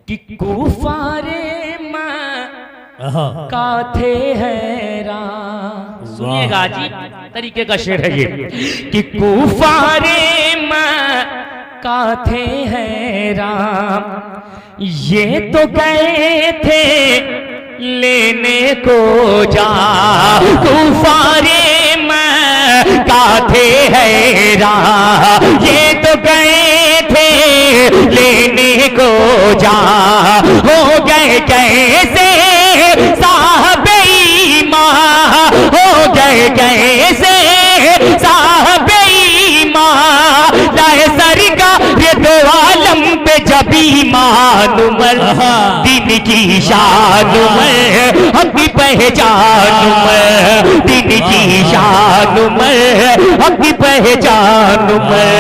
कि कुफारे मां का थे हैरान। सुनिएगा जी, तरीके का शेर है ये कि कुफारे मां का थे हैरान, ये तो गए थे लेने को जा। कुफारे मां का थे हैरान, ये तो गए थे लेने को जा। हो गए कैसे साहबे ईमान, हो गए कैसे साहबे ईमान, लाए सरकार दो आलम पे जब ईमान मर, दिन की शान में हक की पहचान में, दिन की शान में हक की पहचान में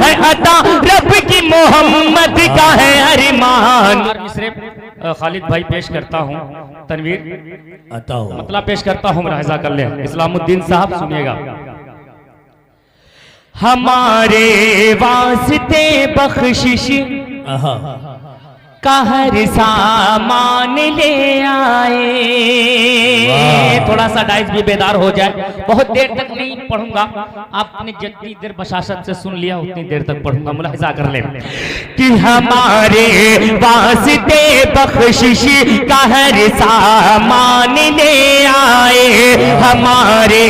है अता रब की मोहम्मद का है अरमान। मिसरे खालिद भाई पेश करता हूँ, तनवीर मतलब पेश करता हूँ, मुलाहिजा कर ले इस्लामुद्दीन साहब, सुनिएगा। हमारे वास्ते बख्शिश का हर सामान ले आए। थोड़ा सा डाइस भी बेदार हो जाए, बहुत देर तक नहीं पढ़ूंगा, आपने जितनी देर बशाशत से सुन लिया उतनी देर तक पढ़ूंगा, मुलाहिजा कर ले कि हमारे वास्ते बख्शिश का हर सामान ले आए। हमारे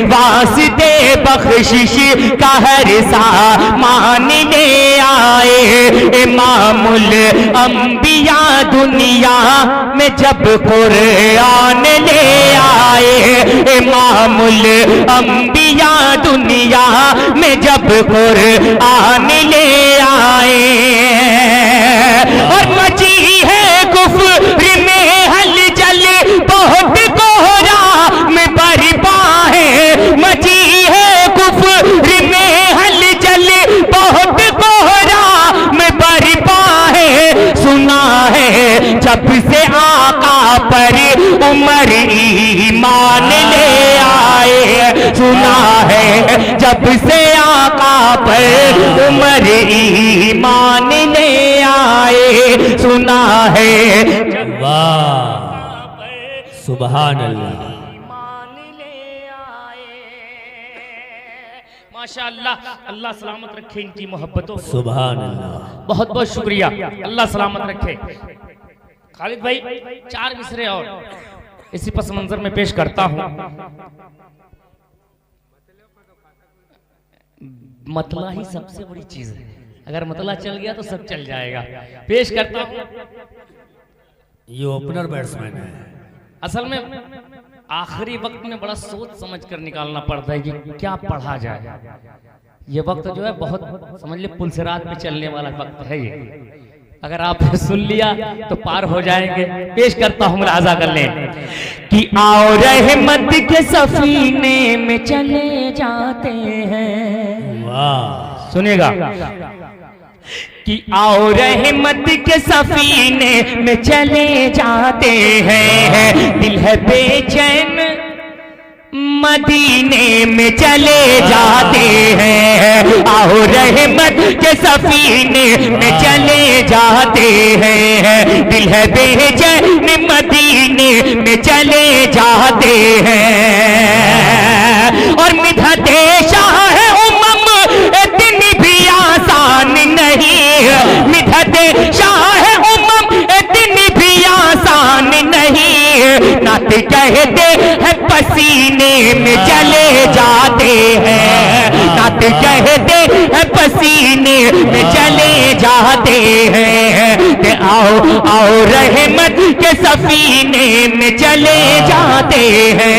वास्ते बख्शिश का हर सामान ले आए। इमामुल अंबिया दुनिया में जब कुरान ले आए। इमामुल अंबिया दुनिया में जब कुरान ले आए। और मची है कुफ्र में हलचल, बहुत कोहरा में बरपा है। मची है कुफ्र में हलचल, बहुत कोहरा में बरपा है। सुना है जब से आका पर उमर ईमान ले आए। सुना है जब से आका पर उमर ईमान ले आए। सुना है वाह सुभान अल्लाह, माशाअल्लाह। अल्लाह सलामत रखे इनकी मोहब्बतों को, सुभान अल्लाह। बहुत बहुत शुक्रिया, अल्लाह सलामत रखे। खालिद भाई 4 मिसरे और इसी पस मंजर में पेश करता हूं। मतला ही सबसे बड़ी चीज है, अगर मतला चल गया तो सब चल जाएगा। पेश करता हूं, ये ओपनर बैट्समैन है। असल में आखिरी वक्त में बड़ा सोच समझ कर निकालना पड़ता है कि क्या पढ़ा जाए। ये वक्त जो है बहुत समझ ले पुलसरात पे चलने वाला वक्त है ये, अगर आप सुन लिया तो पार हो जाएंगे। पेश करता हूँ, मुलाजा कर लें कि आओ रहमत के सफीने में चले जाते हैं। वाह सुनिएगा कि आओ रहमत के सफीने में चले जाते हैं। दिल है बेचैन मदीने में चले जाते हैं। आओ रहमत के सफीने में चले जाते हैं। दिल है बेचैन मदीने में चले जाते हैं। और मिधते शाह उम्म इतनी भी आसान नहीं। मिधते शाह उम्म इतनी भी आसान नहीं। नात कहते हैं पसीने में चले जाते हैं। नात कहते हैं पसीने में चले जाते हैं। ते आओ आओ रहमत के सफीने में चले जाते हैं।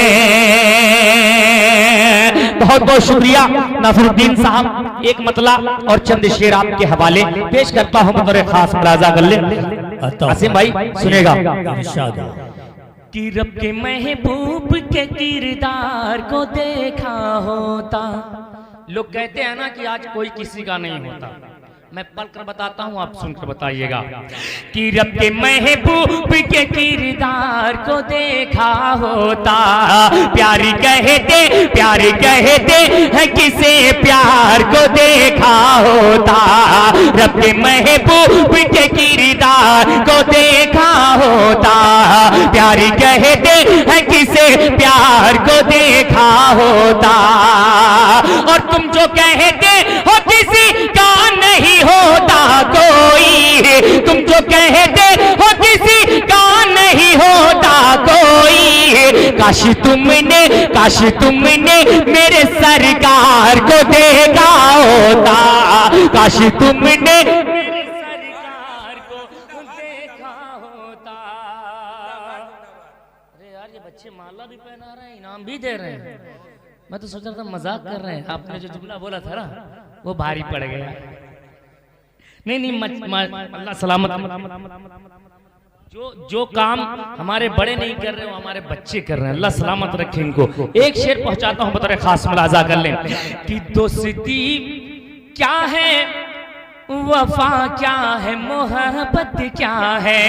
बहुत बहुत शुक्रिया नासिरुद्दीन साहब। एक मतला और चंद शेर आपके हवाले पेश करता हूं, बतौर खास मुलाजा कर ले आसिम भाई, सुनेगा। कि रब के महबूब के किरदार को देखा होता। लोग कहते हैं ना कि आज कोई किसी का नहीं होता, मैं पढ़ कर बताता हूँ, आप सुनकर बताइएगा कि रब के महबूब के किरदार को देखा होता, प्यारी कहते हैं किसे प्यार को देखा होता, रब के महबूब के किरदार को देखा होता, प्यारी कहते हैं किसे प्यार को देखा होता। और तुम जो कहते हो किसी का नहीं होता कोई, तुम जो कहते हो किसी का नहीं होता कोई, काश तुमने मेरे सरकार को देखा होता, काश तुमने मेरे सरकार को देखा होता। अरे यार, ये बच्चे माला भी पहना रहे हैं, इनाम भी दे रहे हैं। मैं तो सोच रहा था मजाक कर रहे हैं, आपने जो जुमला बोला था ना वो भारी पड़ गया। नहीं, अल्लाह सलामत। जो काम हमारे बड़े नहीं कर रहे हो हमारे बच्चे कर रहे हैं, अल्लाह सलामत रखे इनको। एक शेर पहुंचाता हूं, बतौर खास मुलाजा कर लें कि दोस्ती क्या है, वफा क्या है, मोहब्बत क्या है,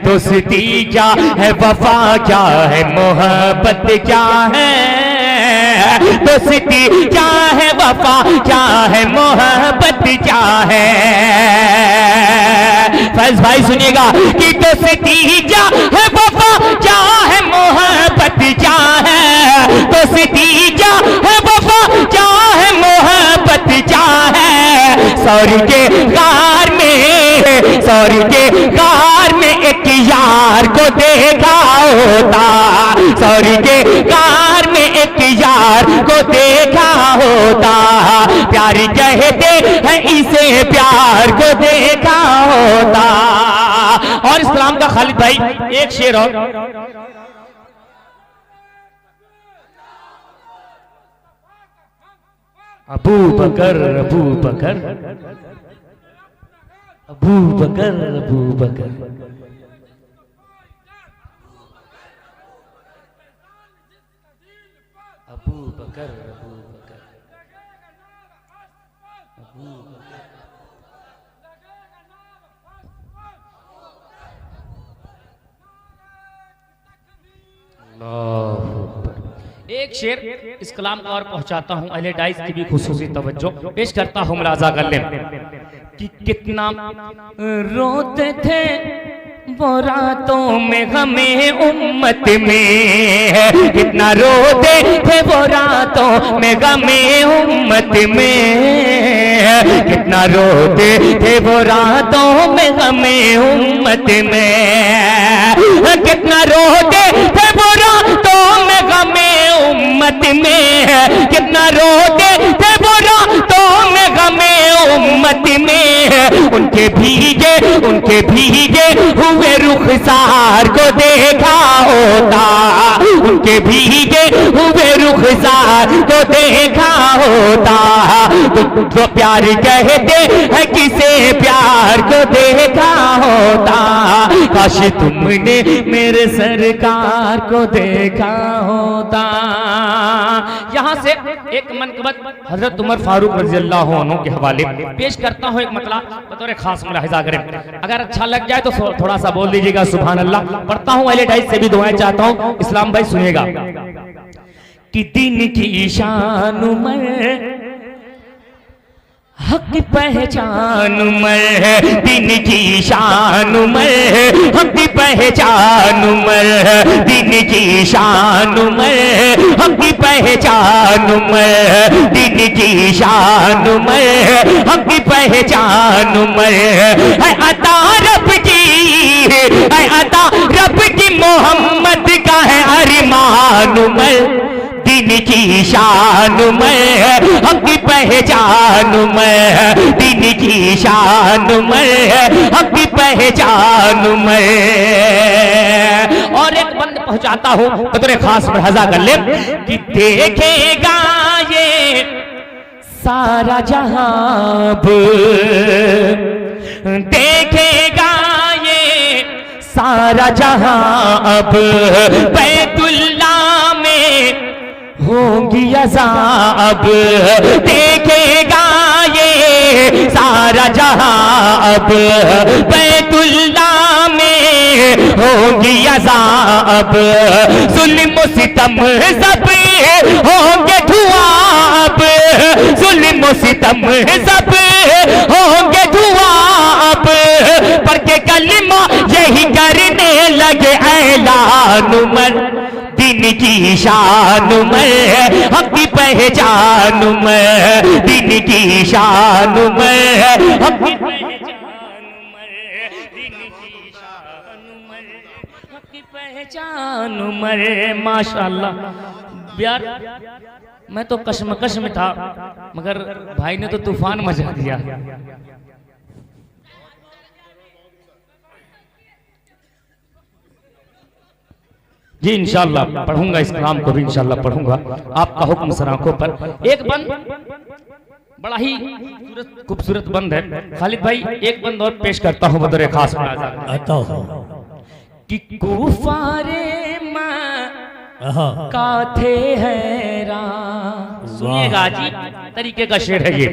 दोस्ती क्या है, वफा क्या है, मोहब्बत क्या है, दोस्ती क्या है, वफा क्या है, मोहब्बत क्या है। फैज भाई सुनिएगा कि दोस्ती क्या है, वफा क्या है, मोहब्बत क्या है, दोस्ती क्या है, वफा क्या है, मोहब्बत क्या है। सौरी के गार में एक यार को देखा होता, सौरी के गार में एक यार को देखा होता, प्यारी कहते हैं इसे प्यार को देखा होता। और इस्लाम का खालिद भाई एक शेर और, अबू बकर अबू बकर अबू बकर अबू बकर अबू बकर अबू बकर अबू एक शेर इस कलाम को और पहुंचाता हूं, अहले डाइस की भी खुसूसी तवज्जो पेश करता हूं, मुलाजा कर लें कि कितना रोते थे वो रातों में गमे उम्मत में, कितना रोते थे वो रातों में गमे उम्मत में, कितना रोते थे वो रातों में गमे उम्मत में, कितना रोते थे वो रातों में गमे उम्मत में, कितना रोते थे वो रातों में गमे उम्मत में। उनके भीगे हुए रुखसार को देखा होता, उनके भीगे हुए रुखसार को देखा होता, तो प्यार कहते हैं किसे प्यार को देखा होता, काश तुमने मेरे सरकार को देखा होता। यहाँ से एक मनकबत हजरत उमर फारूक रज़ी अल्लाह अन्हु के हवाले पेश करता हूँ, एक मतला बतौर खास मुलाहिजा करें, अगर अच्छा लग जाए तो थोड़ा सा बोल दीजिएगा सुभान अल्लाह। पढ़ता हूँ, अहले डाइस से भी दुआएं चाहता हूँ, इस्लाम भाई सुनिएगा कि दिन की शान उमर हक पहचान उमर, दिन की शान उमर हक पहचान उमर, दिन की शान उमर हक पहचान उमर, दिन की शान उमर हक पहचान उमर, है अता रब की, है अता रब की, मोहम्मद का है अरमान उमर, दिन की शान में हक पहचान में, दिन की शान में हक पहचान में। और एक बंद पहुंचाता हूं बतौर खास मुलाहिजा कर ले कि देखेगा ये सारा जहां, देखेगा ये सारा जहां, अब बैतुल्लाह में होंगी अज़ाब, देखेगा सारा जहां अब बैतुल्लाह में होगी अज़ाब, जुल्म सितम सब होंगे धुआं अब, जुल्म सितम सब होंगे धुआं अब, पर के कलमा यही करने लगे ऐलान मर, दिन की शान में हक की पहचान में, दिन की शान में हक की पहचान में, दिन की शान में हक की पहचान में। माशाअल्लाह यार, मैं तो कशमकश में था मगर भाई ने तो तूफान मचा दिया। जी इंशाअल्लाह पढ़ूंगा, इस कलाम को भी इंशाअल्लाह पढ़ूंगा। आपका हुक्म सर आंखों पर। एक बंद बड़ा ही खूबसूरत बंद है खालिद भाई, एक बंद और पेश करता हूँ बतौर खास आता हो कि कुफारे का थे हैरान। सुनिएगा अजीब तरीके का शेर है ये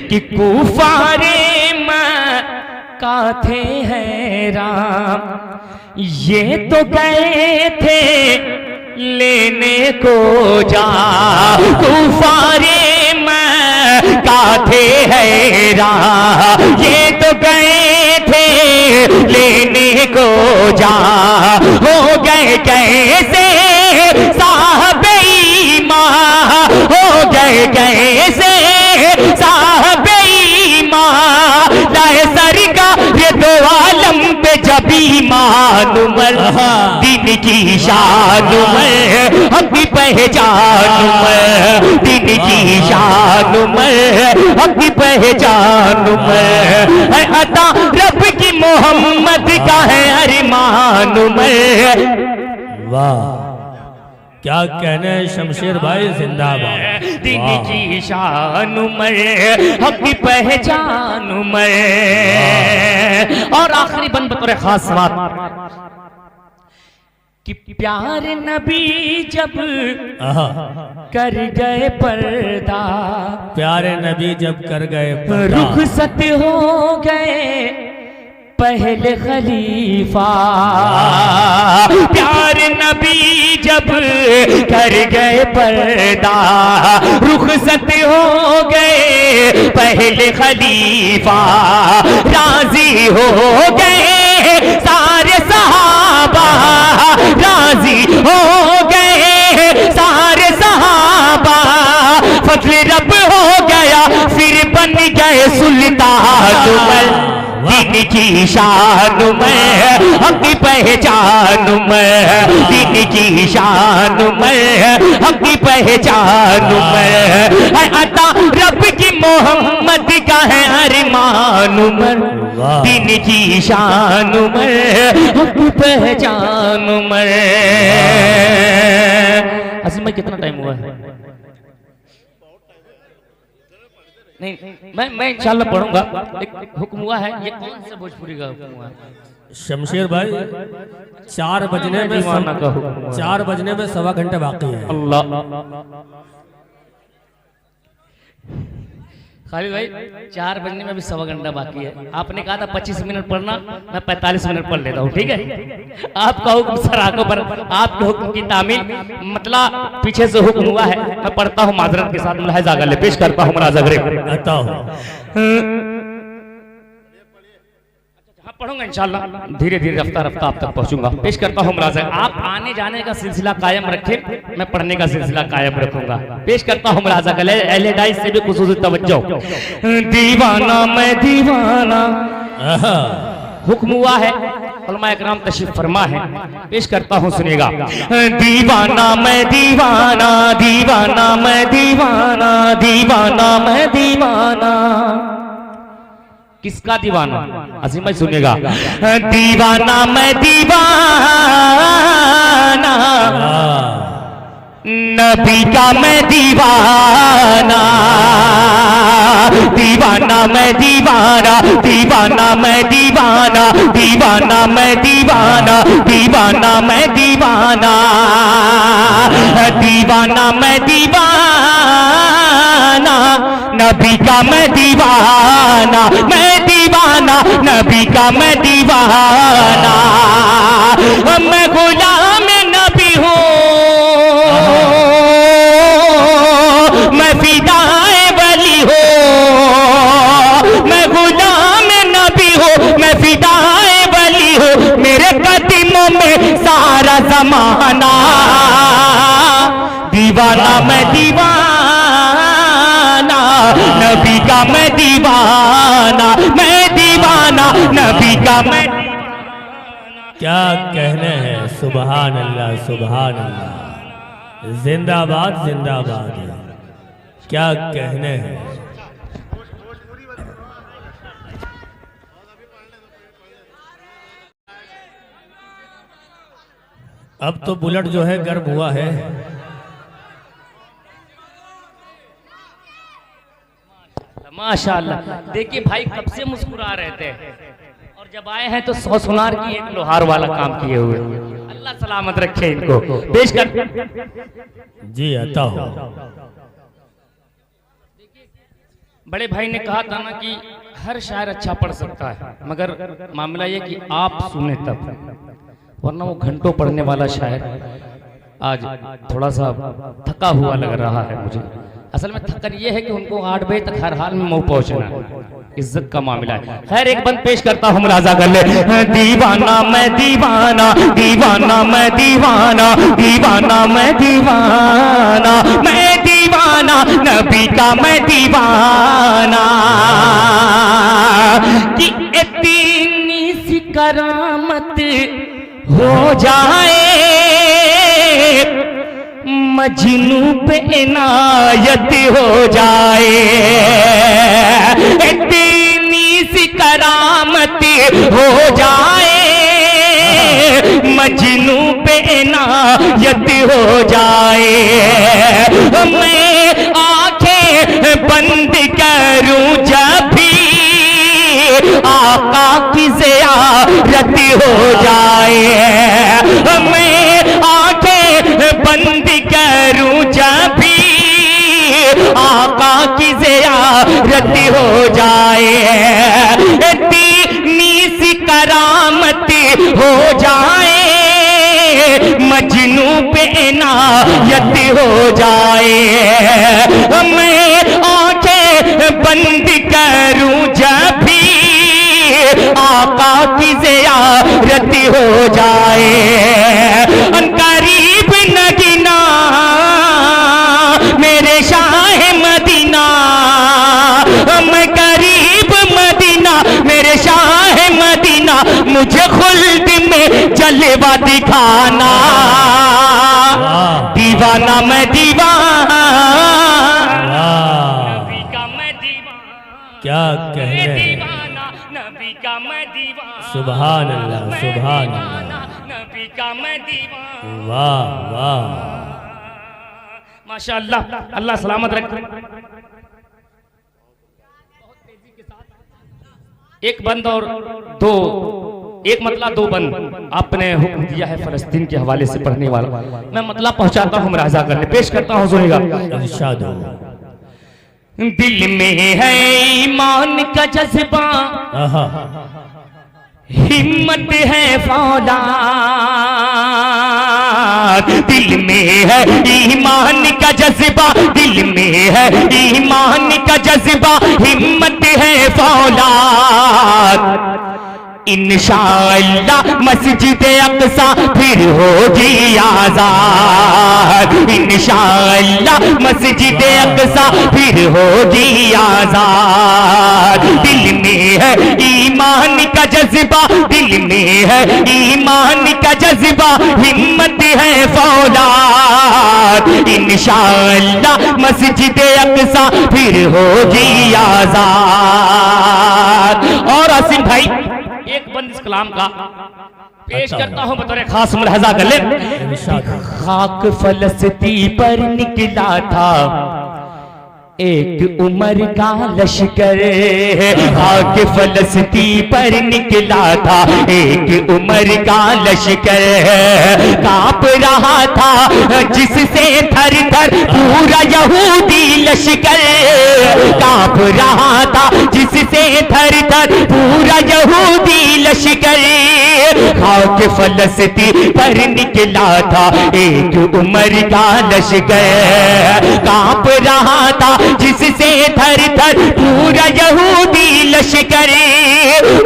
कि कुफारे का थे हैरान, ये तो गए थे लेने को जा, कुफारे का थे हैरान, ये तो गए थे लेने को जा, हो गए कैसे साहबे ईमान, हो गए कैसे साहबे ईमान, लाए सरकार ये दो आलम पे जब ईमान मर, दिन की शान में हक की पहचान में, दिन की शान में हक की पहचान में, है अता रब की मोहम्मद का है अरमान में। वाह क्या कहने शमशेर भाई, जिंदाबाद। दिन की शान में हक की पहचान में। और आखिरी बंद बतौर खास बात कि प्यार नबी जब कर गए पर्दा, प्यारे नबी जब कर गए पर्दा, रुखसत हो गए पहले खलीफा, प्यार नबी जब कर गए पर्दा, रुखसत हो गए पहले खलीफा, राजी हो गए सारे सहाबा, राजी हो गए सारे सहाबा, फजल रब हो गया फिर बन गए सुल्तान, दिन की शान में हक की पहचान में, दिन की शान में हक की पहचान में, है अता रब की मोहम्मद का है अरमान में, दिन की शान में हक की पहचान में। असल में कितना टाइम हुआ है? नहीं मैं इंशाल्लाह पढ़ूंगा। एक हुक्म हुआ है, ये कौन से भोजपुरी का हुक्म हुआ है? शमशेर भाई 4 बजने में 4 बजने में 1.25 घंटे बाकी है। अल्लाह खालिद भाई 4 बजने में भी 1.25 घंटा बाकी है। आपने कहा था 25 मिनट पढ़ना, मैं 45 मिनट पढ़ लेता हूँ, ठीक है? आपका हुक्म सर आंखों पर, आपके हुक्म की तामील मतलब पीछे से हुक्म हुआ है, मैं पढ़ता हूँ माजरत के साथ, मुलाहिजा कर ले, पेश करता हूँ मुलाहिजा पढ़ूंगा इंशाल्लाह, धीरे धीरे रफ्ता रफ्ता आप तक पहुंचूंगा। पेश करता हूँ मुलाहिजा। आप आने जाने का सिलसिला कायम रखें, मैं पढ़ने का सिलसिला कायम रखूंगा। पेश करता हूँ मुलाहिजा कर ले, अहले दाइस से भी खुसूसी तवज्जो। दीवाना मैं दीवाना हुक्म हुआ है, उलमा इकराम तशरीफ फरमा है, पेश करता हूँ सुनिएगा। दीवाना मैं दीवाना, दीवाना मैं दीवाना, दीवाना मैं दीवाना, किसका दीवाना? अजीम भाई सुनिएगा। दीवाना मैं दीवाना, नबी का मैं दीवाना, दीवाना मैं दीवाना, दीवाना मैं दीवाना, दीवाना मैं दीवाना, दीवाना मैं दीवाना, दीवाना मैं दीवाना, नबी का का मैं दीवाना, मैं दीवाना, नबी का मैं दीवाना। मैं गुलाम नबी हूँ, मैं फिदाए वली हूँ। मैं गुलाम नबी हूँ, मैं फिदाए वली हूँ। मेरे कदमों में सारा ज़माना, दीवाना मैं दीवाना, नबी का मैं दीवाना, मैं दीवाना, नबी का मैं। क्या कहने हैं, सुभान अल्लाह सुभान अल्लाह, जिंदाबाद जिंदाबाद। क्या कहने हैं। अब तो बुलेट जो है गर्म हुआ है। माशाअल्लाह। देखिए भाई कब से मुस्कुरा रहे थे और जब आए हैं तो 100 सुनार की एक लोहार वाला काम किए हुए। अल्लाह सलामत रखे इनको। पेश कर जी अता हो। बड़े भाई ने कहा था ना कि हर शायर अच्छा पढ़ सकता है, मगर मामला ये कि आप सुने तब, वरना वो घंटों पढ़ने वाला शायर आज थोड़ा सा थका हुआ लग रहा है मुझे। असल में थकन ये है कि उनको 8 बजे तक हर हाल में मऊ पहुंचना है, इज्जत का मामला है। खैर एक बंद पेश करता हूँ, राजा कर ले। दीवाना मैं दीवाना, दीवाना मैं दीवाना, दीवाना मैं दीवाना, मैं दीवाना, नबी का मैं दीवाना। कि इतनी सी करामत हो जाए, मजनू पे इनायत हो जाए। इतनी सी करामत हो जाए, मजनू पे इनायत हो जाए। मैं आंखें बंद करूं जब भी, आका की ज़ियारत हो जाए। मैं आंखें बंद करूं जब भी, आका की ज़ियारत हो जाए। इतनी सी करामत हो जाए, मजनू पे इनायत हो जाए। मैं आंखें बंद करूं जब भी, आका की ज़ियारत हो जाए। अनकरीब नगीना मेरे शाह मदीना, मैं करीब मदीना मेरे शाह मदीना, मुझे खुल्द में जलवा दिखाना। दीवाना मैं दीवाना, नबी का मैं दीवाना। क्या कहने हैं। नबी का मैं दीवाना, सुभान अल्लाह सुभान अल्लाह, नबी का मैं दीवाना। वाह वाह। माशाअल्लाह, अल्लाह सलामत रखे। एक बंद और दो, एक मतला दो बंद आपने हुक्म दिया है फलस्तीन के हवाले से पढ़ने वाला। मैं मतला पहुंचाता हूं, राजा करने पेश करता हूं, सुनेगा। इरशाद हो। दिल में है ईमान का जज्बा, हिम्मत है फौलाद। दिल में है ईमान का जज्बा, दिल में है ईमान का जज्बा, हिम्मत है फौलाद। इंशाअल्लाह मस्जिद अक्सा फिर होगी आजाद। इंशाअल्लाह मस्जिद अक्सा फिर होगी आजाद। दिल में है ईमान का जज्बा, दिल में है ईमान का जज्बा, हिम्मत है फौलाद। इंशाअल्लाह मस्जिद अक्सा फिर होगी आजाद। और आसिम भाई एक बंद इस कलाम का पेश करता हूं बतौर खास मुलाहजा कर ले। खाक फलस्ती पर निकला था एक उमर का लश्कर आके फलस्ती पर निकला था। एक उमर का लश्कर कांप रहा था जिससे थर थर पूरा यहूदी लश्कर कांप रहा था जिससे थर थर पूरा यहूदी लश्कर आके फलस्ती पर निकला था। एक उमर का लश्कर कांप रहा था जिससे थर थर पूरा यहूदी लश्कर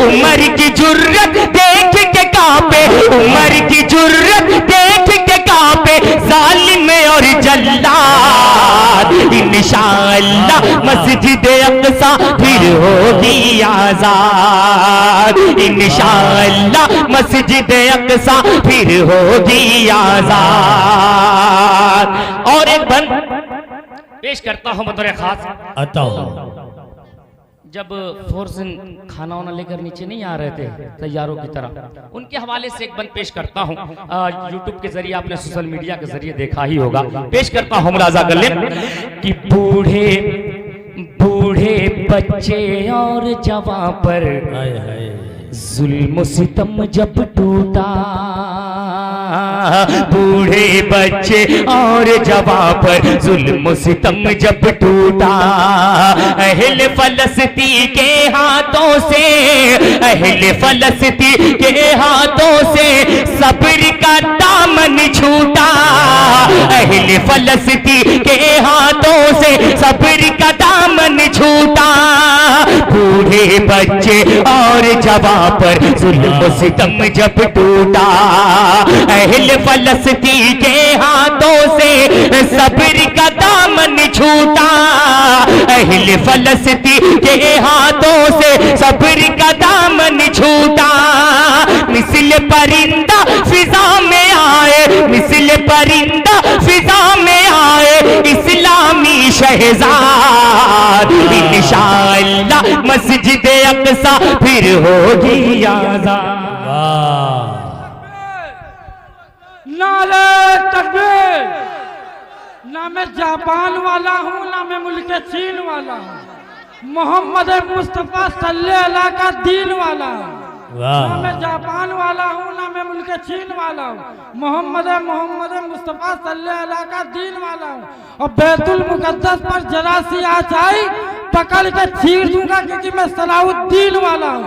उमर की जुर्रत देख के कांपे उमर की जुर्रत देख के कांपे जालिम और जल्लाद। इंशाअल्लाह मस्जिद अक़सा फिर होगी आजाद। इंशाअल्लाह मस्जिद अक़सा फिर होगी आजाद। और एक बंद पेश करता हूं बतौर खास। आता हूँ जब फोर्सन खाना वाना लेकर नीचे नहीं आ रहे थे तैयारों की तरह, उनके हवाले से एक बंद पेश करता हूं। यूट्यूब के जरिए आपने सोशल मीडिया के जरिए देखा ही होगा। पेश करता हूं मुलाजा कर ले कि बूढ़े बूढ़े बच्चे और जवां पर जुल्म सितम जब टूटा। बूढ़े बच्चे और जवां पर जुल्म सितम जब टूटा। अहले फलस्ती के हाथों से अहले फलस्ती के हाथों से सब्र का दामन छूटा। अहले फलस्ती के हाथों से सब्र का दामन छूटा। बूढ़े बच्चे और जवां पर जुल्म सितम जब टूटा। अहले फलस्ती के हाथों से सब्र का दामन छूटा। अहले फलस्ती के हाथों से सब्र का दामन छूटा। मिसल परिंदा फिजा में आए मिसल परिंदा फिजा में आए इस्लामी शहजाद। इंशाअल्लाह मस्जिद अक़सा फिर होगी आजाद। नारे तकबीर। ना मैं जापान वाला हूँ ना मैं मुल्क चीन वाला हूँ, मोहम्मद मुस्तफ़ा सल्लल्लाहु अलैहि का दीन वाला हूँ। ना मैं जापान वाला हूँ ना मैं मुल्क चीन वाला हूँ, मोहम्मद मुस्तफ़ा सल्लल्लाहु अलैहि का दीन वाला हूँ। और बैतुल मुक़द्दस पर जरा सी आँच आई पकड़ के चीर दूंगा क्योंकि मैं सलाहुद्दीन वाला हूँ।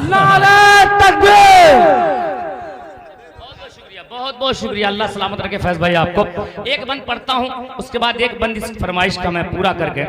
नारे तकबीर। बहुत बहुत शुक्रिया। अल्लाह सलामत रखे फैज भाई आपको। एक बंद पढ़ता हूं उसके बाद एक बंद इस फरमाइश का मैं पूरा करके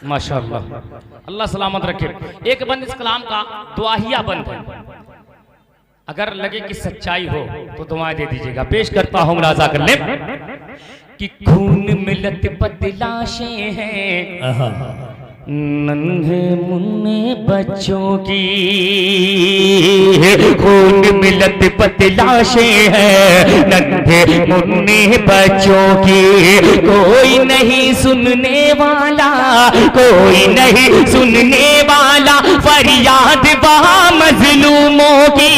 माशाअल्लाह अल्लाह सलामत रखे। एक बंद इस कलाम का दुआहिया बंद है, अगर लगे कि सच्चाई हो तो दुआएं दे दीजिएगा। पेश करता हूं मुलाजा कर ले कि खून में लथपथ लाशें हैं नन्हे मुन्ने बच्चों की। खून में लथपथ लाशें हैं नन्हे मुन्ने बच्चों की। कोई नहीं सुनने वाला कोई नहीं सुनने वाला फरियाद वहाँ मजलूमों की।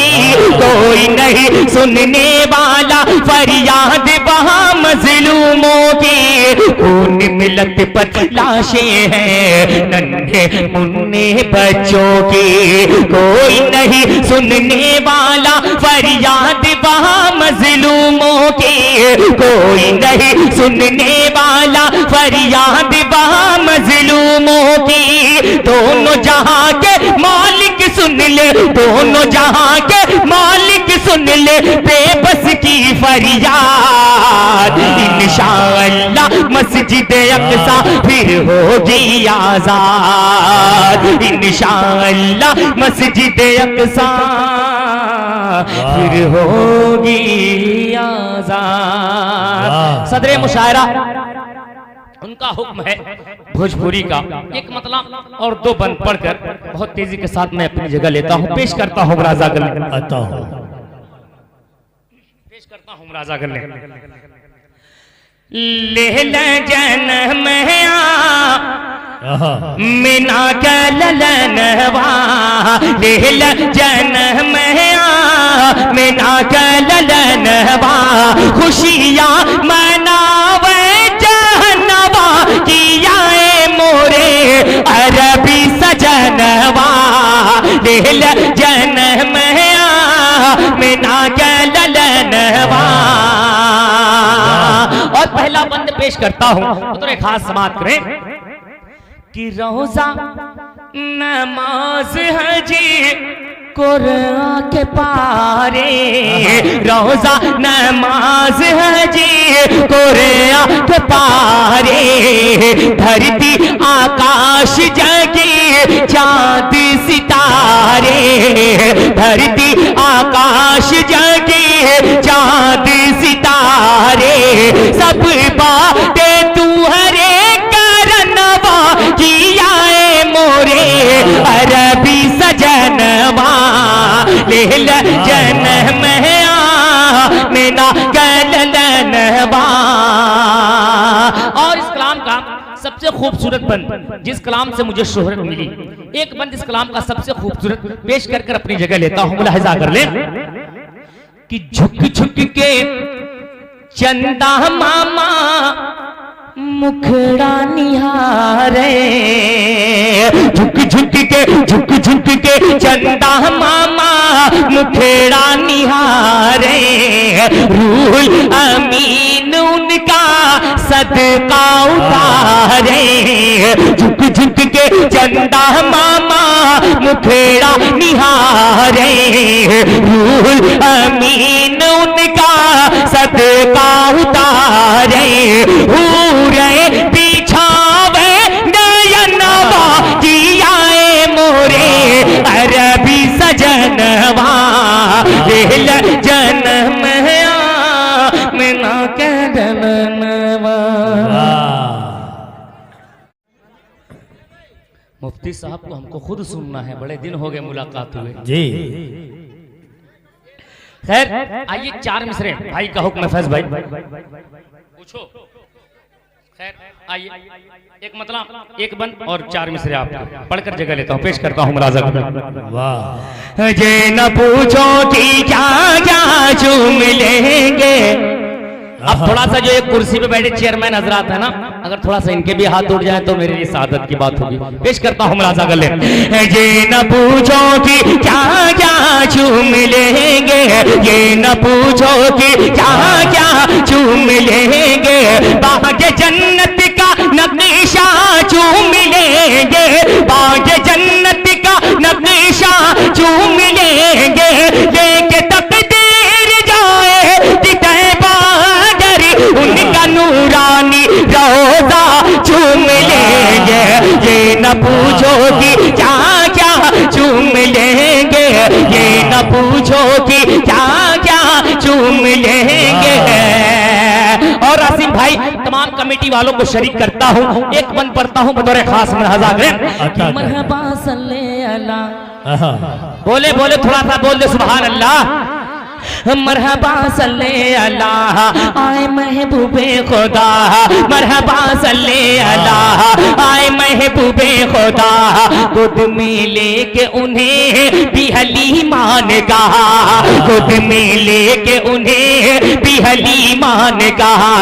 कोई नहीं सुनने वाला फरियाद वहाँ मजलूमों की। खून में लथपथ लाशें हैं नन्हे मुन्ने बच्चों की। कोई नहीं सुनने वाला फरियाद वहाँ मजलूमों की। कोई नहीं सुनने वाला फरियाद वहाँ मजलूमों की। दोनों जहां के मालिक सुन ले दोनों जहां के मालिक सुन ले बेबस की फरियाद। इंशाअल्लाह मस्जिद अक़सा फिर होगी आजाद। इंशाअल्लाह मस्जिद अक़सा फिर होगी आजाद। सदरे मुशायरा उनका हुक्म है भोजपुरी का एक मतलब और दो बंद पढ़कर बहुत तेजी के साथ मैं अपनी जगह लेता हूँ, पेश करता हूँ राजा गले, पेश करता हूँ राजा गले। ले जन्म मीना के ललनवा, ले जन्म मीना के ललनवा, खुशियाँ मनावे जहनवा, किया मोरे अरबी सजनवा, ले जन्म मीना के ललनवा। और पहला बंद पेश करता हूं तो एक खास समात करें कि रोजा नमाज हजी कुरान के पारे, रोजा नमाज हजी कुरान के पारे, धरती आकाश जगी चांद सितारे, धरती आकाश जगी चांद सितारे, सब बातें तू हरे करनवा, किया मोरे अरबी सजनवा, ले जन्म मीना गलनवा। और इस कलाम का सबसे खूबसूरत बंद, जिस कलाम से मुझे शोहरत मिली, एक बंद इस कलाम का सबसे खूबसूरत पेश कर अपनी जगह लेता हूं, मुलाहिजा कर ले कि झुक झुक के चंदा मामा मुखड़ा निहारे, झुक झुक के चंदा मामा मुखड़ा निहारे, रूहुल अमीन उनका सदका उतारे, झुक झुक के चंदा मामा मुखड़ा निहारे, रूहुल अमीन उनका सदका उतारे, बिछावे नयनवा, किया मोरे अरबी सजनवा, ले जन्म मीना के ललनवा। मुफ्ती साहब को हमको खुद सुनना है, बड़े दिन हो गए मुलाकात हुए जी। खैर आइए चार मिसरे, भाई का हुक्म है फैज भाई, पूछो। खैर आइए एक मतलब एक बंद और चार मिसरे आप पढ़कर जगह लेता हूँ, पेश करता हूँ मुलाजा। वाह जे न पूछो कि क्या क्या चूम लेंगे। अब थोड़ा सा जो एक कुर्सी पे बैठे चेयरमैन हजरात है ना, अगर थोड़ा सा इनके भी हाथ उठ जाए तो मेरे लिए सादत की बात होगी। पेश करता हूँ मुलाजा गले। ये न पूछो कि क्या क्या चूम लेंगे, ये न पूछो कि क्या क्या चूम लेंगे, बाग जन्नत का नक्शा चूम लेंगे, बाग जन्नत का नक्शा चूम लेंगे, लेके तकदीर जाए उनका नूरानी रोजा चूम लेंगे। ये न पूछो कि क्या क्या चूम लेंगे, ये न पूछो कि क्या क्या चूम लेंगे। और आसिम भाई तमाम कमेटी वालों को शरीक करता हूँ, एक बंद पढ़ता हूँ बतौर खास मुलाहिजा करें। मरहबा सल्ले अला, बोले बोले थोड़ा सा बोल दे सुभान अल्लाह। मरहबा सल्ले अल्लाह आए महबूबे खुदा, मरहबा सल्ले अल्लाह आए महबूबे खुदा, खुद में लेके उन्हें भी हलीमा ने कहा, खुद में लेके उन्हें भी हलीमा ने कहा,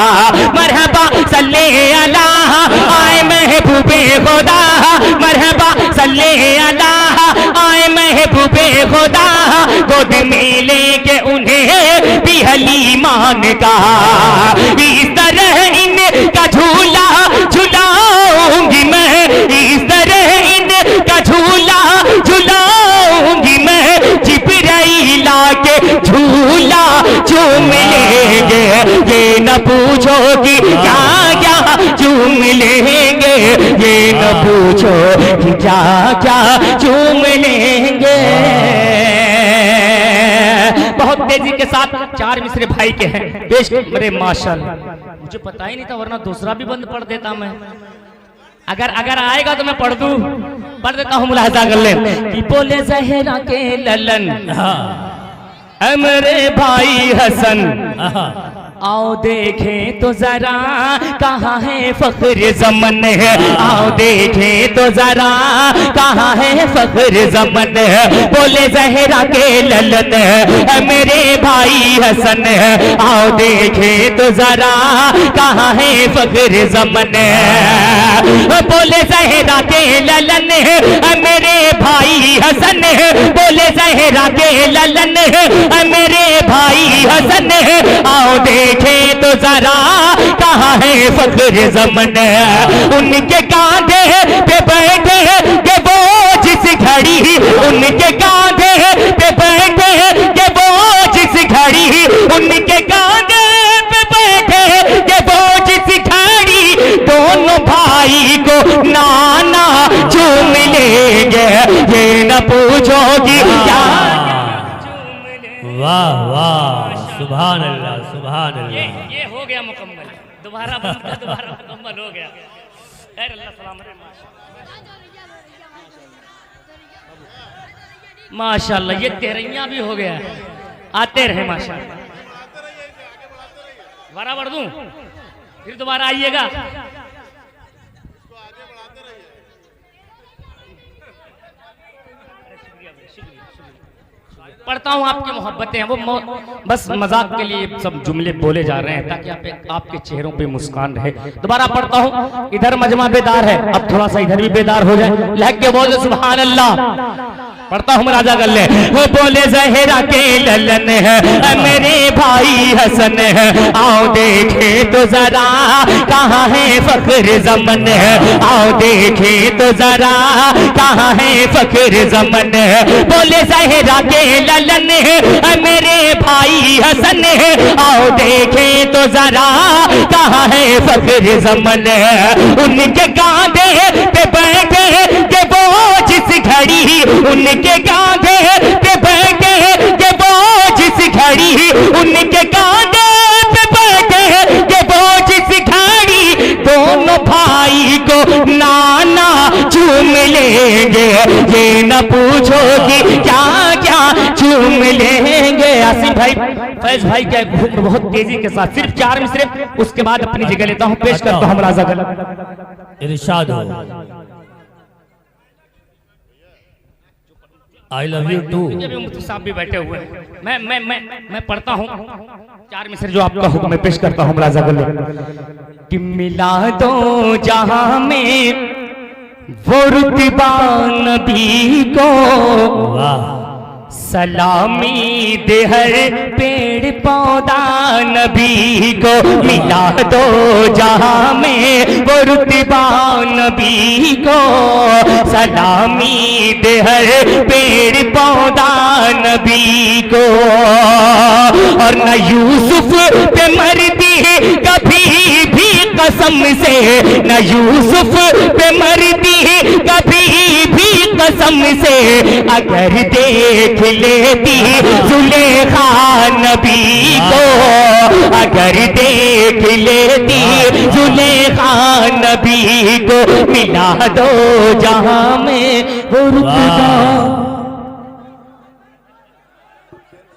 मरहबा सल्ले अल्लाह आए महबूबे खुदा, मरहबा सल्ले अल्लाह आए महबूबे खुदा, खुद में लेके उन्हें भी हलीमा ने कहा, इस तरह इनका झूला झुलाऊंगी मैं, इस तरह इनका झूला झुलाऊंगी मैं, जिब्राइल आके झूला झूम लेंगे। ये न पूछो कि क्या क्या झूम लेंगे, ये न पूछो कि क्या क्या झूम लेंगे। बहुत तेजी के साथ चार मिसरे भाई के हैं, पेश। अरे माशाल्लाह, मुझे पता ही नहीं था वरना दूसरा भी बंद पढ़ देता मैं। अगर अगर आएगा तो मैं पढ़ दूं, पढ़ देता हूँ, मुलाहिजा कर ले। कि बोले जहरा के ललन मेरे भाई हसन, आओ देखें तो जरा कहाँ है फख्र ज़मन है, आओ देखें तो जरा कहाँ है फख्र ज़मन है। बोले जहरा के ललन मेरे भाई हसन, आओ देखें तो जरा कहाँ है फख्र ज़मन है। बोले जहरा के ललन मेरे भाई हसन, बोले जहरा के ललन मेरे भाई हसन, आओ देखे तो जरा कहाँ है फख्र ज़मन। उनके कांधे पे बैठे के वो जिस घड़ी, उनके कांधे पे बैठे के वो जिस घड़ी, उनके कांधे पे बैठे के वो जिस घड़ी, दोनों भाई को नाना चूम लेंगे, ये न पूछोगी क्या। वाह वाह, सुभान अल्लाह सुभान अल्लाह। ये हो गया मुकम्मल, दोबारा मुकम्मल हो गया। खैर अल्लाह सलामत रहे। माशाअल्लाह, ये तेरैया भी हो गया, आते रहे माशाअल्लाह। दोबारा बढ़ दूं, फिर दोबारा आइएगा। पढ़ता हूँ, आपकी मोहब्बतें हैं, वो बस मजाक के लिए सब जुमले बोले जा रहे हैं ताकि आपके चेहरों पे मुस्कान रहे। दोबारा पढ़ता हूँ, इधर मजमा बेदार है, अब थोड़ा सा इधर भी बेदार हो जाए, लग के बोल सुभान अल्लाह। पढ़ता हूँ, राजा कर ले। वो बोले जहरा के ललन है मेरे भाई हसन, आओ देखे तो जरा कहाँ है फख्र ज़मन है, आओ देखे तो जरा कहाँ है फख्र ज़मन है। बोले जहरा के ललन है मेरे भाई हसन, आओ देखे तो जरा कहाँ है फख्र ज़मन है। उनके कांधे पे बैठे के वो जिस घड़ी, उनके कांधे पे बैठे के वो जिस घड़ी, उनके कांधे पे बैठे के वो जिस घड़ी, दोनों भाई को नाना चूम लेंगे, ये न पूछोगी क्या क्या चूम लेंगे। आसिफ भाई, फैज भाई क्या हुक्म बहुत तेजी के साथ, सिर्फ 4 मिसरे, उसके बाद अपनी जगह लेता हूँ, पेश करता हूँ राजा गल। इरशाद हो, आई लव यू टू। मुफ्ती साहब भी बैठे हुए हैं, मैं पढ़ता हूँ 4 मिसरे जो आपका हुक्म पेश करता हूँ राजा गल। कि मिला दो जहां में वो रुतबा नबी को, सलामी दे हर पेड़ पौधा नबी को, मिला दो जहां में वो रुतबा नबी को, सलामी दे हर पेड़ पौधा नबी को। और न यूसुफ पे मरती कभी भी कसम से, न यूसुफ पे मरती कभी भी कसम से, अगर देख लेती जुलेखा नबी को, अगर देख लेती जुलेखा नबी को, मिला दो जहां में वो रुतबा